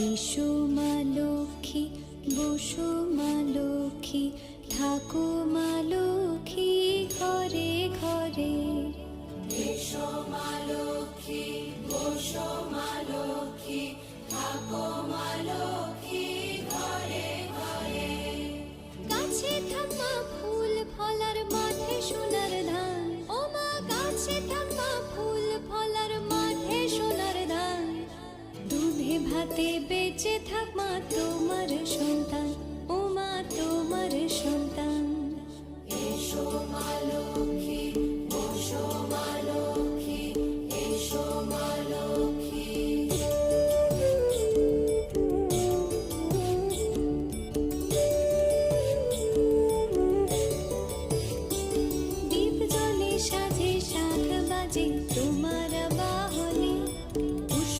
এসো মা লক্ষ্মী, বসো মা লক্ষ্মী, থাকো মা লক্ষ্মী ঘরে ঘরে। এসো মা লক্ষ্মী, বসো মা লক্ষ্মী, থাকো মা লক্ষ্মী ঘরে ঘরে। গাছে থাকা ফুল ফলার মাঠে সোনার ধান, ও মা গাছে থাকা ফুল ফলার মাঠে সোনার ধান। দুধে ভাতে বেঁচে থাক মা তোমার সন্তান, ও মা তোমার সন্তান।